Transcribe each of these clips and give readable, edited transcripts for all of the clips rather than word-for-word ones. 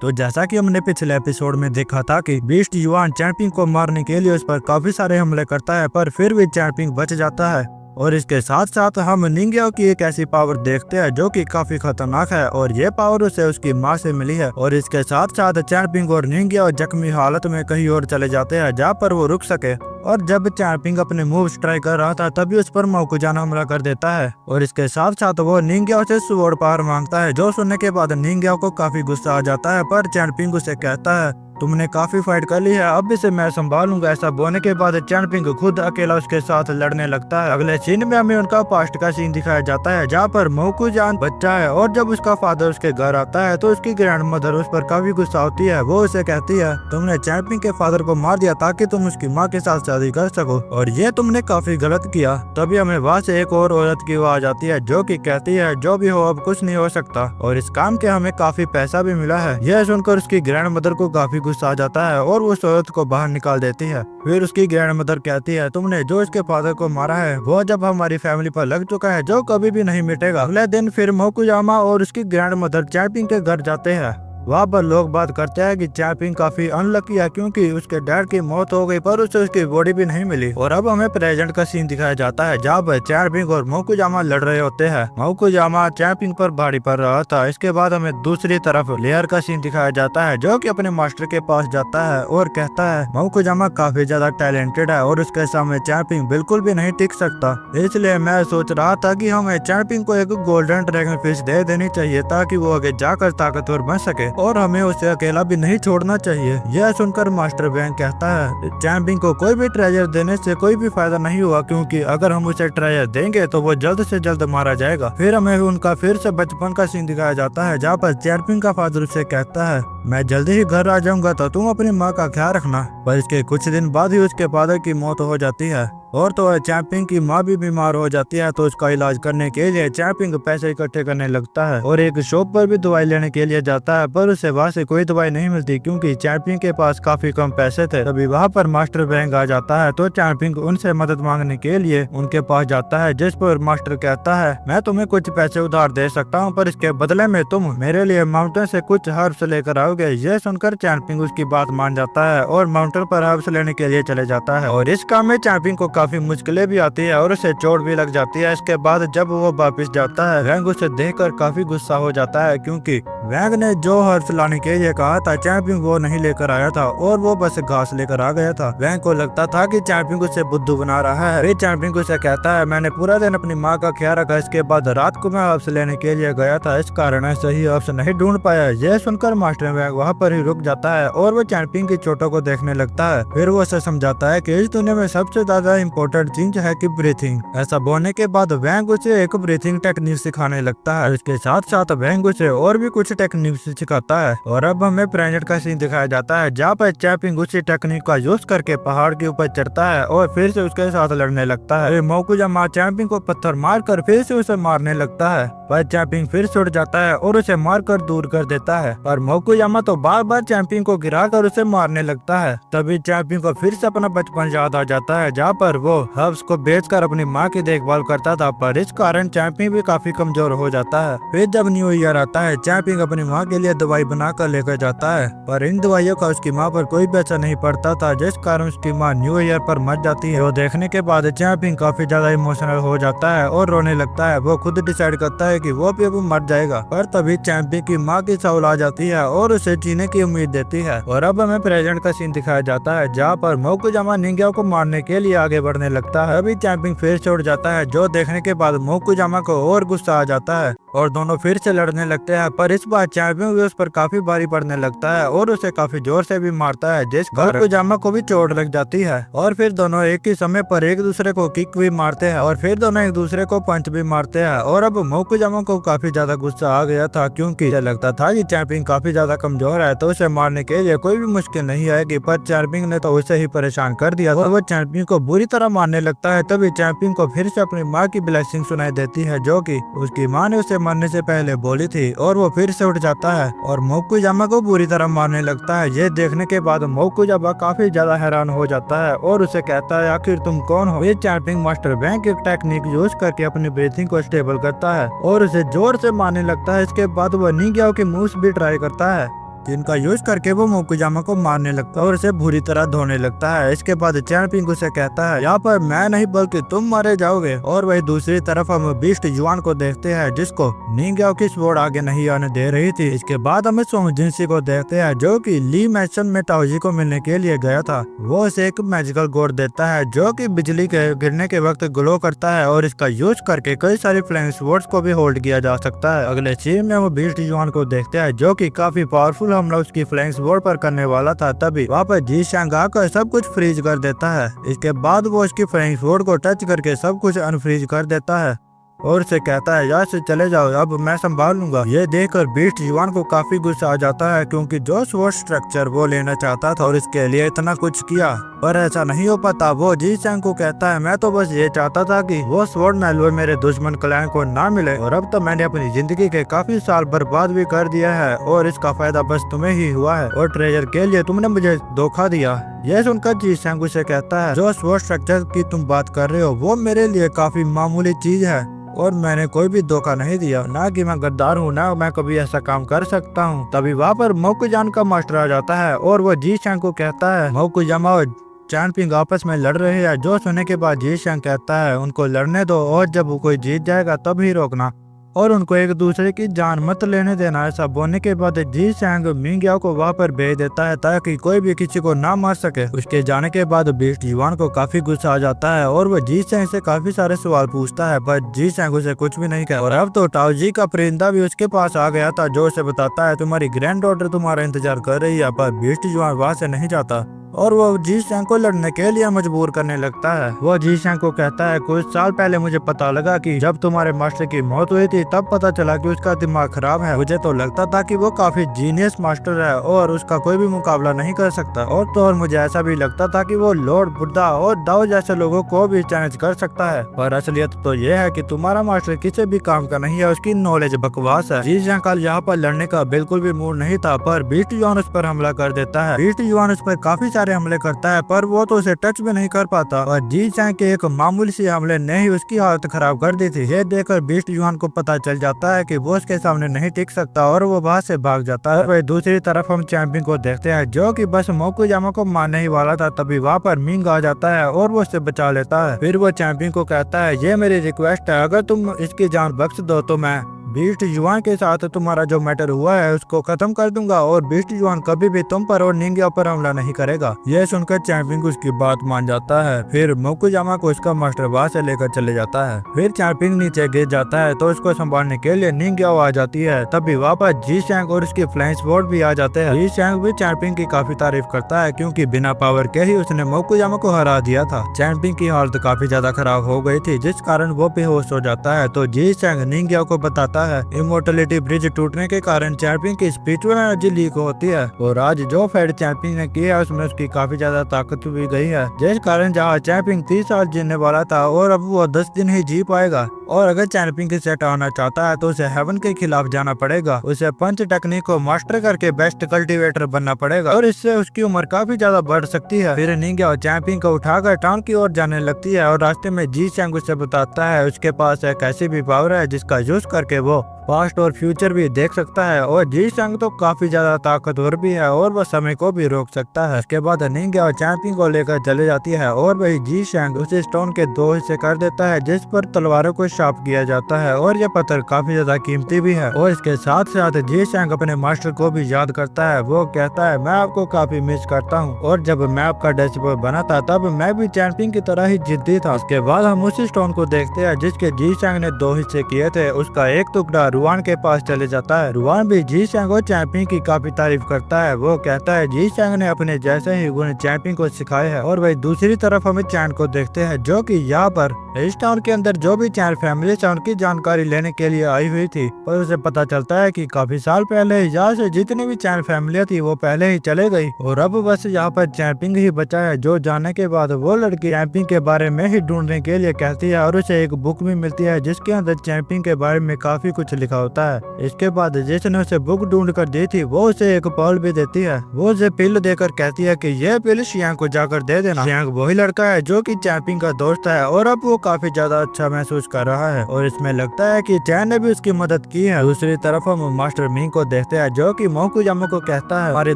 तो जैसा कि हमने पिछले एपिसोड में देखा था कि बीस्ट युआन चैंपिंग को मारने के लिए उस पर काफी सारे हमले करता है, पर फिर भी चैंपिंग बच जाता है। और इसके साथ साथ हम निंग्याओ की एक ऐसी पावर देखते हैं जो कि काफी खतरनाक है, और ये पावर उसे उसकी माँ से मिली है। और इसके साथ साथ चैंपिंग और निंग्याओ जख्मी हालत में कहीं और चले जाते हैं जहाँ पर वो रुक सके। और जब चैंपिंग अपने मूव्स ट्राई कर रहा था तभी उस पर मोकुजान हमला कर देता है, और इसके साथ साथ वो निंग्याओ से स्वॉर्ड पावर मांगता है, जो सुनने के बाद निंग्याओ को काफी गुस्सा आ जाता है। पर चैंपिंग उसे कहता है तुमने काफी फाइट कर ली है, अब इसे मैं संभालूंगा। ऐसा बोलने के बाद चैंपिंग खुद अकेला उसके साथ लड़ने लगता है। अगले सीन में हमें उनका पास्ट का सीन दिखाया जाता है जहाँ पर मोकुजान बच्चा है, और जब उसका फादर उसके घर आता है तो उसकी ग्रैंड मदर उस पर काफी गुस्सा होती है। वो उसे कहती है तुमने चैंपिंग के फादर को मार दिया ताकि तुम उसकी माँ के साथ शादी कर सको, और ये तुमने काफी गलत किया। तभी हमें वहाँ से एक और औरत की आवाज आती है जो कि कहती है जो भी हो अब कुछ नहीं हो सकता, और इस काम के हमें काफी पैसा भी मिला है। यह सुनकर उसकी ग्रैंड मदर को काफी गुस्सा आ जाता है और वो उस औरत को बाहर निकाल देती है। फिर उसकी ग्रैंड मदर कहती है तुमने जो इसके फादर को मारा है वो जब हमारी फैमिली पर लग चुका है जो कभी भी नहीं मिटेगा। अगले दिन फिर मोकुजामा और उसकी ग्रैंड मदर चैंपिंग के घर जाते हैं। वहाँ पर लोग बात करते हैं कि चैंपिंग काफी अनलकी है क्योंकि उसके डैड की मौत हो गई, पर उसे उसकी बॉडी भी नहीं मिली। और अब हमें प्रेजेंट का सीन दिखाया जाता है जहाँ पर चैंपिंग और मोकुजामा लड़ रहे होते हैं। मोकुजामा चैंपिंग पर भारी पड़ रहा था। इसके बाद हमें दूसरी तरफ लेयर का सीन दिखाया जाता है जो कि अपने मास्टर के पास जाता है और कहता है मोकुजामा काफी ज्यादा टैलेंटेड है और उसके सामने चैंपिंग बिल्कुल भी नहीं टिक सकता, इसलिए मैं सोच रहा था कि हमें चैंपिंग को एक गोल्डन ड्रैगन फिश दे देनी चाहिए ताकि वो आगे जाकर ताकतवर बन सके, और हमें उसे अकेला भी नहीं छोड़ना चाहिए। यह सुनकर मास्टर वैंग कहता है चैंपिंग को कोई भी ट्रेजर देने से कोई भी फायदा नहीं हुआ, क्योंकि अगर हम उसे ट्रेजर देंगे तो वो जल्द से जल्द मारा जाएगा। फिर हमें उनका फिर से बचपन का सीन दिखाया जाता है जहाँ पर चैंपिंग का फादर उसे कहता है मैं जल्दी ही घर आ जाऊंगा तो तुम अपनी माँ का ख्याल रखना। पर इसके कुछ दिन बाद ही उसके फादर की मौत हो जाती है, और तो चैंपिंग की माँ भी बीमार हो जाती है। तो उसका इलाज करने के लिए चैंपिंग पैसे इकट्ठे करने लगता है और एक शॉप पर भी दवाई लेने के लिए जाता है, पर उसे वहाँ से कोई दवाई नहीं मिलती क्योंकि चैंपिंग के पास काफी कम पैसे थे। तभी वहाँ पर मास्टर वैंग आ जाता है, तो चैंपिंग उनसे मदद मांगने के लिए उनके पास जाता है, जिस पर मास्टर कहता है मैं तुम्हें कुछ पैसे उधार दे सकता हूँ, पर इसके बदले में तुम मेरे लिए माउंटेन से कुछ हर्ब्स लेकर आओगे। यह सुनकर चैंपिंग उसकी बात मान जाता है और माउंटेन पर हर्ब्स लेने के लिए चले जाता है, और इस काम में चैंपिंग को काफी मुश्किलें भी आती है और उसे चोट भी लग जाती है। इसके बाद जब वो वापस जाता है वैंग उसे देखकर काफी गुस्सा हो जाता है क्योंकि वैंग ने जो हर्ब्स लाने के लिए कहा था चैंपिंग वो नहीं लेकर आया था और वो बस घास लेकर आ गया था। वैंग को लगता था कि चैंपिंग उसे बुद्धू बना रहा है। फिर चैंपिंग उसे कहता है मैंने पूरा दिन अपनी माँ का ख्याल रखा, इसके बाद रात को मैं हर्ब्स लेने के लिए गया था, इस कारण सही हर्ब्स नहीं ढूंढ पाया। यह सुनकर मास्टर वैंग वहाँ पर ही रुक जाता है और वो चैंपिंग की चोटों को देखने लगता है। फिर वो उसे समझाता है कि इस दुनिया में सबसे ज्यादा इम्पोर्टेंट चीज है कि ब्रीथिंग। ऐसा बोलने के बाद वैंग उसे एक ब्रीथिंग टेक्निक सिखाने लगता है। इसके साथ साथ वैंग उसे और भी कुछ टेक्निक सिखाता है, और अब हमें प्रेजेंट का सीन दिखाया जाता है जहाँ पर चैंपिंग उसी टेक्निक का यूज करके पहाड़ के ऊपर चढ़ता है और फिर से उसके साथ लड़ने लगता है। मोकुजामा चैंपिंग को पत्थर मारकर फिर से उसे मारने लगता है, पर चैंपिंग फिर से उड़ जाता है और उसे मारकर दूर कर देता है, पर मोकुजामा तो बार बार चैंपिंग को गिराकर उसे मारने लगता है। तभी चैंपिंग को फिर से अपना बचपन याद आ जाता है जहाँ पर वो हर्ब्स को बेचकर अपनी माँ की देखभाल करता था, पर इस कारण चैंपिंग भी काफी कमजोर हो जाता है। फिर जब न्यू ईयर आता है चैंपिंग अपनी माँ के लिए दवाई बनाकर लेकर जाता है, पर इन दवाइयों का उसकी माँ पर कोई भी असर नहीं पड़ता था, जिस कारण उसकी माँ न्यू ईयर पर मर जाती है। वो देखने के बाद चैंपिंग काफी ज्यादा इमोशनल हो जाता है और रोने लगता है। वो खुद डिसाइड करता है कि वो भी अब मर जाएगा, पर तभी चैंपिंग की माँ की साउल आ जाती है और उसे जीने की उम्मीद देती है। और अब हमें प्रेजेंट का सीन दिखाया जाता है जहाँ पर मोकुजामा निंग्याओ को मारने के लिए आगे बढ़ने लगता है। अभी चैंपिंग फिर से उड़ जाता है, जो देखने के बाद मोकुजामा को और गुस्सा आ जाता है और दोनों फिर से लड़ने लगते हैं, पर इस बार चैंपियन भी उस पर काफी भारी पड़ने लगता है और उसे काफी जोर से भी मारता है, जिस कारण मोकुजामा को भी चोट लग जाती है। और फिर दोनों एक ही समय पर एक दूसरे को किक भी मारते हैं और फिर दोनों एक दूसरे को पंच भी मारते हैं। और अब मोकुजामा को काफी ज्यादा गुस्सा आ गया था क्योंकि उसे लगता था कि चैंपियन काफी ज्यादा कमजोर है, तो उसे मारने के लिए कोई भी मुश्किल नहीं आएगी, पर चैंपियन ने तो उसे ही परेशान कर दिया और वो चैंपियन को बुरी तरह मारने लगता है। तभी चैंपियन को फिर से अपनी माँ की ब्लेसिंग सुनाई देती है जो कि उसकी माँ ने उसे मरने से पहले बोली थी, और वो फिर से उठ जाता है और मोकुजामा को बुरी तरह मारने लगता है। ये देखने के बाद मोकुजामा काफी ज्यादा हैरान हो जाता है और उसे कहता है आखिर तुम कौन हो। ये चैंपियन मास्टर वैंग की टेक्निक यूज करके अपनी ब्रीथिंग को स्टेबल करता है और उसे जोर से मारने लगता है। इसके बाद वो निंग्याओ की मूव्स भी ट्राई करता है, जिनका यूज करके वो मोकुजामा को मारने लगता है और उसे बुरी तरह धोने लगता है। इसके बाद चैंपिंग उसे कहता है यहाँ पर मैं नहीं बल्कि तुम मारे जाओगे। और वही दूसरी तरफ हम बीस्ट युआन को देखते हैं जिसको निंग्याओ की स्वॉर्ड आगे नहीं आने दे रही थी। इसके बाद हम सोंग जिनसी को देखते हैं जो कि ली मैंशन में ताओजी को मिलने के लिए गया था। वो उसे एक मैजिकल गोर्ड देता है जो कि बिजली के गिरने के वक्त ग्लो करता है और इसका यूज करके कई सारी फ्लेम स्वॉर्ड्स को भी होल्ड किया जा सकता है। अगले सीन में वो बीस्ट युआन को देखते हैं जो कि काफी पावरफुल हमला उसकी फ्लेम स्वॉर्ड पर करने वाला था। तभी वहाँ पर जी शैंग आकर सब कुछ फ्रीज कर देता है। इसके बाद वो उसकी फ्लेम स्वॉर्ड को टच करके सब कुछ अनफ्रीज कर देता है और उसे कहता है यहाँ से चले जाओ, अब मैं संभाल लूंगा। ये देखकर बीस्ट युआन को काफी गुस्सा आ जाता है क्योंकि जो स्वॉर्ड स्ट्रक्चर वो लेना चाहता था और इसके लिए इतना कुछ किया पर ऐसा नहीं हो पाता। वो जी शैंग को कहता है मैं तो बस ये चाहता था कि वो स्वॉर्ड मैलवर मेरे दुश्मन क्लैन को ना मिले और अब तो मैंने अपनी जिंदगी के काफी साल बर्बाद भी कर दिया है और इसका फायदा बस तुम्हें ही हुआ है और ट्रेजर के लिए तुमने मुझे धोखा दिया। यह सुनकर जी शैंग उसे कहता है जो स्वॉर्ड स्ट्रक्चर की तुम बात कर रहे हो वो मेरे लिए काफी मामूली चीज है और मैंने कोई भी धोखा नहीं दिया, ना कि मैं गद्दार हूँ, ना मैं कभी ऐसा काम कर सकता हूँ। तभी वहाँ पर मोकुजान का मास्टर आ जाता है और वो जी शैंग को कहता है मोकुजामा और चैंपिंग आपस में लड़ रहे हैं। जो सुनने के बाद जी शैंग कहता है उनको लड़ने दो और जब वो कोई जीत जाएगा तब ही रोकना और उनको एक दूसरे की जान मत लेने देना। ऐसा बोलने के बाद जी शैंग मिंग्याओ को वहाँ पर भेज देता है ताकि कोई भी किसी को ना मार सके। उसके जाने के बाद बीस्ट युआन को काफी गुस्सा आ जाता है और वो जी शैंग से काफी सारे सवाल पूछता है पर जी शैंग उसे कुछ भी नहीं कहता। और अब तो ताओजी का परिंदा भी उसके पास आ गया था जो उसे बताता है तुम्हारी ग्रैंड डॉटर तुम्हारा इंतजार कर रही है। पर बीस्ट युआन वहाँ से नहीं जाता और वो जी शैंग को लड़ने के लिए मजबूर करने लगता है। वो जी शैंग को कहता है कुछ साल पहले मुझे पता लगा कि जब तुम्हारे मास्टर की मौत हुई थी तब पता चला कि उसका दिमाग खराब है। मुझे तो लगता था कि वो काफी जीनियस मास्टर है और उसका कोई भी मुकाबला नहीं कर सकता और मुझे ऐसा भी लगता था कि वो लॉर्ड बुद्धा और दाओ जैसे लोगों को भी चैलेंज कर सकता है। पर असलियत तो ये है कि तुम्हारा मास्टर किसी भी काम का नहीं है, उसकी नॉलेज बकवास है। जी शैंग कल यहाँ पर लड़ने का बिल्कुल भी मूड नहीं था पर बीस्ट युआन उस पर हमला कर देता है। बीस्ट युआन उस पर काफी सारे हमले करता है पर वो तो उसे टच भी नहीं कर पाता और जी शैंग के एक मामूली सी हमले ने ही उसकी हालत खराब कर दी थी। ये देखकर बीस्ट युआन को पता चल जाता है कि वो उसके सामने नहीं टिक सकता और वो वहाँ से भाग जाता है। वही दूसरी तरफ हम चैंपिंग को देखते हैं जो कि बस मोकुजामा को मारने ही वाला था। तभी वहाँ पर मिंग आ जाता है और वो उसे बचा लेता है। फिर वो चैंपिंग को कहता है ये मेरी रिक्वेस्ट है, अगर तुम इसकी जान बख्श दो तो मैं बीस्ट युआन के साथ तुम्हारा जो मैटर हुआ है उसको खत्म कर दूंगा और बीस्ट युआन कभी भी तुम पर और निंग्याओ पर हमला नहीं करेगा। यह सुनकर चैंपिंग उसकी बात मान जाता है। फिर मोकुजामा को उसका मास्टर वहां से लेकर चले जाता है। फिर चैंपिंग नीचे गिर जाता है तो उसको संभालने के लिए निंग्याओ आ जाती है। तभी वापस जी शैंग और उसकी फ्लाइंग स्वॉर्ड भी आ जाते हैं। जी शैंग भी चैंपिंग की काफी तारीफ करता है क्योंकि बिना पावर के ही उसने मोकुजामा को हरा दिया था। चैंपिंग की हालत काफी ज्यादा खराब हो गई थी जिस कारण वो बेहोश हो जाता है। तो जी शैंग निंग्याओ को बताता है इमोर्टलिटी ब्रिज टूटने के कारण चैंपिंग की स्पिरिचुअल एनर्जी लीक होती है और आज जो फाइट चैंपिंग ने की है उसमें उसकी काफी ज्यादा ताकत भी गई है जिस कारण जहाँ चैंपिंग 30 साल जीने वाला था और अब वो 10 दिन ही जी पाएगा। और अगर चैंपिंग सेट आना चाहता है तो उसे हेवन के खिलाफ जाना पड़ेगा। उसे पंच टेक्निक को मास्टर करके बेस्ट कल्टीवेटर बनना पड़ेगा और इससे उसकी उम्र काफी ज्यादा बढ़ सकती है। फिर निंग्याओ चैंपिंग को उठाकर टाउन की ओर जाने लगती है और रास्ते में जी शैंग उसे बताता है उसके पास एक ऐसी भी पावर है जिसका यूज करके वो पास्ट और फ्यूचर भी देख सकता है और जी शैंग तो काफी ज्यादा ताकतवर भी है और वह समय को भी रोक सकता है। इसके बाद निंग्याओ चैंपिंग को लेकर चले जाती है और वही जी शैंग उसे स्टोन के 2 हिस्से कर देता है जिस पर तलवारों को शार्प किया जाता है और यह पत्थर काफी ज्यादा कीमती भी है। और इसके साथ साथ जी शैंग अपने मास्टर को भी याद करता है। वो कहता है मैं आपको काफी मिस करता हूँ और जब मैं आपका डेस्टिनेशन बना था तब मैं भी चैंपिंग की तरह ही जिद्दी था। उसके बाद हम उसी स्टोन को देखते हैं जिसके जी शैंग ने 2 हिस्से किए थे। उसका एक टुकड़ा रुआन के पास चले जाता है। रुआन भी जी शैंग और चैंपिंग की काफी तारीफ करता है। वो कहता है जी शैंग ने अपने जैसे ही गुण चैंपिंग को सिखाए हैं। और वही दूसरी तरफ हमें चैन को देखते हैं जो कि यहाँ पर इस टाउन के अंदर जो भी चैन फैमिली से उनकी जानकारी लेने के लिए आई हुई थी पर उसे पता चलता है कि काफी साल पहले यहाँ से जितनी भी चैन फैमिली थी वो पहले ही चले गई और अब बस यहाँ पर चैंपिंग ही बचा है। जो जानने के बाद वो लड़की चैंपिंग के बारे में ही ढूंढने के लिए कहती है और उसे एक बुक भी मिलती है जिसके अंदर चैंपिंग के बारे में काफी कुछ लिखा लिखा होता है। इसके बाद जिसने उसे बुक ढूंढ कर दी थी वो उसे एक बॉल भी देती है। वो उसे पिल देकर कहती है कि यह पिल शियांग को जाकर दे देना। शियांग वही लड़का है जो कि चैंपिंग का दोस्त है और अब वो काफी ज्यादा अच्छा महसूस कर रहा है और इसमें लगता है कि चैन ने भी उसकी मदद की है। दूसरी तरफ हम मास्टर मिंग को देखते हैं जो कि मोकुजामा को कहता है हमारी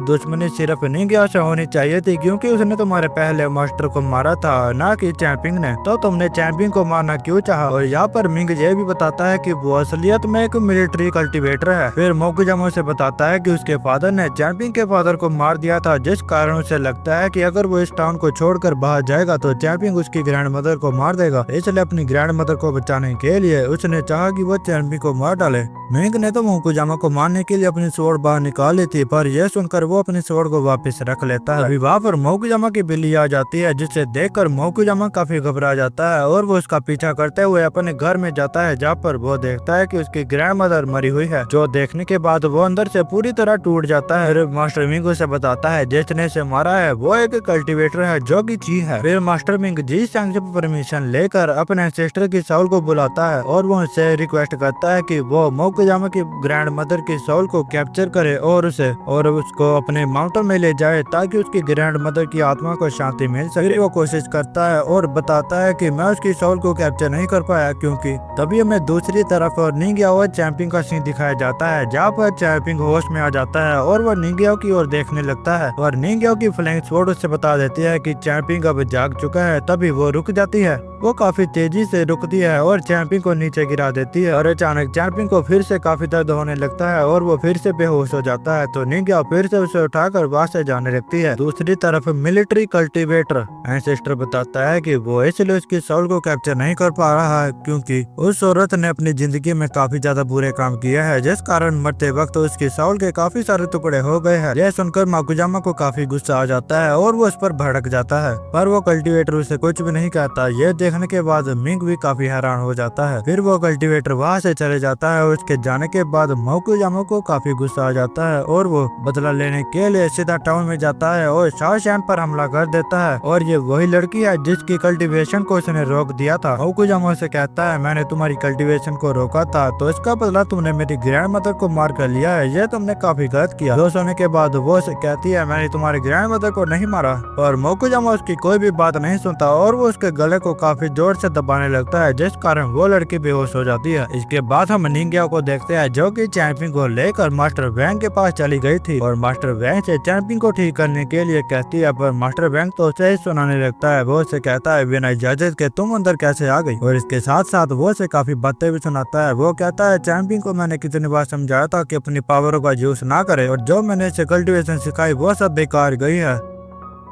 दुश्मनी सिर्फ निंगिया से होनी चाहिए थी क्योंकि उसने तुम्हारे पहले मास्टर को मारा था ना कि चैंपिंग ने, तो तुमने चैंपिंग को मारना क्यों चाहा। और यहाँ पर मिंग ये भी बताता है कि वो असलियत में एक मिलिट्री कल्टीवेटर है। फिर मोकुजामा से बताता है कि उसके फादर ने चैंपिंग के फादर को मार दिया था जिस कारण उसे लगता है कि अगर वो इस टाउन को छोड़कर बाहर जाएगा तो चैंपिंग उसकी ग्रैंड मदर को मार देगा। इसलिए अपनी ग्रैंड मदर को बचाने के लिए उसने चाहा कि वो चैंपिंग को मार डाले। मिंग ने तो मोकुजामा को मारने के लिए अपनी स्वॉर्ड बाहर निकाल ली थी पर यह सुनकर वो अपनी स्वॉर्ड को वापस रख लेता है। अभी वहाँ पर मोकुजामा की बिल्ली आ जाती है जिसे देखकर मोकुजामा काफी घबरा जाता है और वो उसका पीछा करते हुए अपने घर में जाता है जहाँ पर वो देखता है कि उसकी ग्रैंड मदर मरी हुई है, जो देखने के बाद वो अंदर से पूरी तरह टूट जाता है। फिर मास्टर मिंग उसे बताता है जिसने से मारा है वो एक कल्टीवेटर है जो कि जी है। फिर मास्टर मिंग जी सांग से परमिशन लेकर अपने सिस्टर की सोल को बुलाता है और वो उससे रिक्वेस्ट करता है कि वो मोकुजामा की ग्रैंड मदर की सोल को कैप्चर करे और उसको अपने माउंटेन में ले जाए ताकि उसकी ग्रैंड मदर की आत्मा को शांति मिल सके। वो कोशिश करता है और बताता है कि मैं उसकी सोल को कैप्चर नहीं कर पाया क्योंकि तभी हमें दूसरी तरफ निंगियाओ चैंपिंग का सीन दिखाया जाता है जहाँ पर चैंपिंग होश में आ जाता है और वह निंगियाओ की ओर देखने लगता है और निंगियाओ की फ्लैंक स्वॉर्ड उससे बता देती है कि चैंपिंग अब जाग चुका है। तभी वो रुक जाती है। वो काफी तेजी से रुकती है और चैंपिंग को नीचे गिरा देती है और अचानक चैंपिंग को फिर से काफी दर्द होने लगता है और वो फिर से बेहोश हो जाता है। तो निंगिया फिर से उसे उठाकर वहां से जाने लगती है। दूसरी तरफ मिलिट्री कल्टीवेटर एंसेस्टर बताता है कि वो इसलिए उसकी सोल को कैप्चर नहीं कर पा रहा है क्योंकि उस औरत ने अपनी जिंदगी में काफी ज्यादा बुरे काम किए हैं जिस कारण मरते वक्त उसकी सोल के काफी सारे टुकड़े हो गए हैं। यह सुनकर मोकुजामा को काफी गुस्सा आ जाता है और वो उस पर भड़क जाता है पर वो कल्टीवेटर उसे कुछ भी नहीं कहता। यह देखने के बाद मिंग भी काफी हैरान हो जाता है। फिर वो कल्टीवेटर वहाँ से चले जाता है और उसके जाने के बाद मोकुजामा को काफी गुस्सा आ जाता है और वो बदला लेने के लिए सीधा टाउन में जाता है और शाओशैन पर हमला कर देता है। और ये वही लड़की है जिसकी कल्टीवेशन को उसने रोक दिया था। मोकुजामा से कहता है मैंने तुम्हारी कल्टीवेशन को रोका था तो इसका बदला तुमने मेरी ग्रैंड मदर को मार कर लिया है, ये तुमने काफी गलत किया। दोस्त होने के बाद वो उसे कहती है मैंने तुम्हारी ग्रैंड मदर को नहीं मारा और मोकुजामा उसकी कोई भी बात नहीं सुनता और वो उसके गले को काफी जोर से दबाने लगता है जिस कारण वो लड़की बेहोश हो जाती है। इसके बाद हम निंगिया को देखते हैं जो कि चैंपिंग को लेकर मास्टर वैंग के पास चली गई थी और मास्टर वैंग से चैंपिंग को ठीक करने के लिए कहती है पर मास्टर वैंग तो उसे ही सुनाने लगता है। वो उसे कहता है बिना इजाजत के तुम अंदर कैसे आ गई और इसके साथ साथ वो उसे काफी बातें भी सुनाता है। वो कहता है चैंपिंग को मैंने कितनी बार समझाया था कि अपनी पावरों का यूज ना करे और जो मैंने इसे कल्टीवेशन सिखाई वो सब बेकार गई है,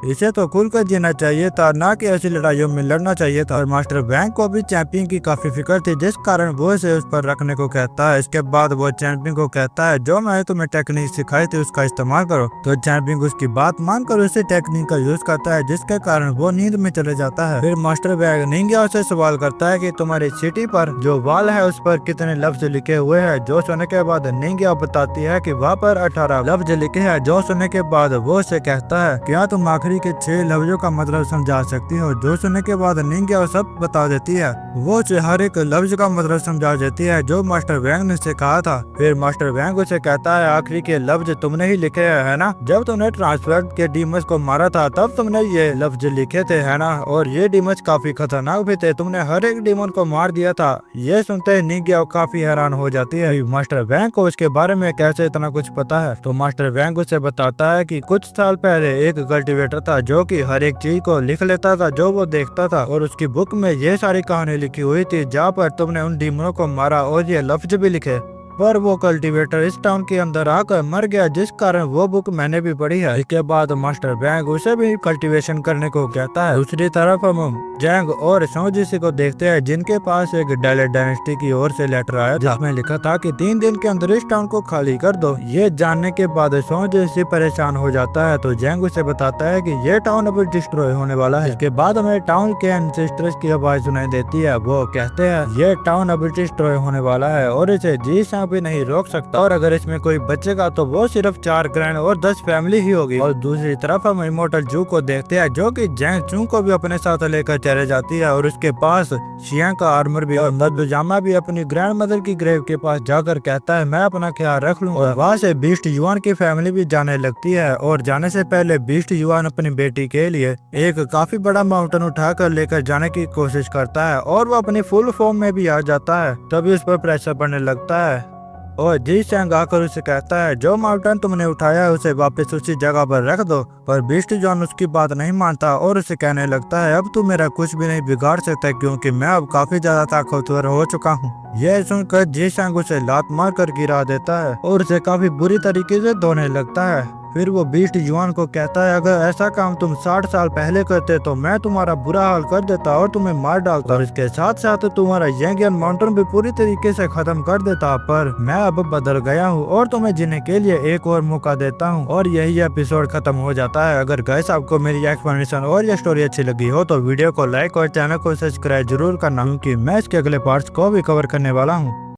इसे तो खुलकर जीना चाहिए था ना कि ऐसी लड़ाइयों में लड़ना चाहिए था। और मास्टर वैंग को भी चैंपियन की काफी फिक्र थी जिस कारण वो इसे उस पर रखने को कहता है। इसके बाद वो चैंपियन को कहता है जो मैंने तुम्हें टेक्निक सिखाई थी उसका इस्तेमाल करो। तो चैंपियन उसकी बात मानकर उसे टेक्निक का यूज करता है जिसके कारण वो नींद में चले जाता है। फिर मास्टर वैंग निंगिया से सवाल करता है कि तुम्हारी सिटी पर जो वाल है उस पर कितने लफ्ज लिखे हुए हैं। जो सुनने के बाद निंगिया बताती है कि वहाँ पर 18 लफ्ज लिखे हैं। जो सुनने के बाद वो उसे कहता है क्या तुम आखिरी के 6 लफ्जों का मतलब समझा सकती हो। जो सुनने के बाद निंगिया सब बता देती है। वो उसे हर एक लफ्ज का मतलब समझा देती है जो मास्टर वैंग ने उसे कहा था। फिर मास्टर वैंग उसे कहता है आखिरी के लफ्ज तुमने ही लिखे है ना, जब तुमने ट्रांसफर के डीमस को मारा था तब तुमने ये लफ्ज लिखे थे है ना, और ये डीमस काफी खतरनाक भी थे, तुमने हर एक डीमन को मार दिया था। ये सुनते निंगिया काफी हैरान हो जाती है मास्टर वैंग को उसके बारे में कैसे इतना कुछ पता है। तो मास्टर वैंग उसे बताता है कि कुछ साल पहले एक कल्टीवेटर था जो कि हर एक चीज को लिख लेता था जो वो देखता था और उसकी बुक में ये सारी कहानी लिखी हुई थी जहाँ पर तुमने उन डीमनों को मारा और ये लफ्ज भी लिखे। पर वो कल्टीवेटर इस टाउन के अंदर आकर मर गया जिस कारण वो बुक मैंने भी पढ़ी है। इसके बाद मास्टर वैंग उसे भी कल्टीवेशन करने को कहता है। दूसरी तरफ हम जैंग और सोजिसी को देखते हैं जिनके पास एक डेले डायनेस्टी की ओर से लेटर आया जिसमें लिखा था कि 3 दिन के अंदर इस टाउन को खाली कर दो। ये जानने के बाद सोजिसी परेशान हो जाता है तो जैंग उसे बताता है कि ये टाउन अब डिस्ट्रॉय होने वाला है। इसके बाद हमें टाउन के एंसेस्टर्स की आवाज सुनाई देती है। वो कहते हैं ये टाउन अब डिस्ट्रॉय होने वाला है और इसे जी यहाँ भी नहीं रोक सकता, और अगर इसमें कोई बचेगा तो वो सिर्फ 4 ग्रैंड और 10 फैमिली ही होगी। और दूसरी तरफ हम इमोर्टल जू को देखते हैं, जो कि जैंग चू को भी अपने साथ लेकर चले जाती है, और उसके पास शियांग का आर्मर भी। और नदुजामा भी अपनी ग्रैंड मदर की ग्रेव के पास जाकर कहता है मैं अपना ख्याल रख लूँ। और वहाँ से बीस्ट युआन की फैमिली भी जाने लगती है, और जाने से पहले बीस्ट युआन अपनी बेटी के लिए एक काफी बड़ा माउंटेन उठाकर लेकर जाने की कोशिश करता है, और वो अपनी फुल फॉर्म में भी आ जाता है। तभी उस पर प्रेशर पड़ने लगता है, और जी सैंग आकर उसे कहता है जो माउंटेन तुमने उठाया है उसे वापस उसी जगह पर रख दो। पर बीस्ट जॉन उसकी बात नहीं मानता और उसे कहने लगता है अब तू मेरा कुछ भी नहीं बिगाड़ सकता, क्योंकि मैं अब काफी ज्यादा ताकतवर हो चुका हूँ। यह सुनकर जी सैंग उसे लात मार कर गिरा देता है और उसे काफी बुरी तरीके से धोने लगता है। फिर वो बीस्ट युआन को कहता है अगर ऐसा काम तुम 60 साल पहले करते तो मैं तुम्हारा बुरा हाल कर देता और तुम्हें मार डालता, और इसके साथ साथ तुम्हारा यांगियन माउंटेन भी पूरी तरीके से खत्म कर देता। पर मैं अब बदल गया हूँ और तुम्हें जीने के लिए एक और मौका देता हूँ। और यही एपिसोड खत्म हो जाता है। अगर गाइस आपको मेरी एक्सप्लेनेशन और ये स्टोरी अच्छी लगी हो तो वीडियो को लाइक और चैनल को सब्सक्राइब जरूर करना, क्योंकि मैं इसके अगले पार्ट्स को भी कवर करने वाला हूँ।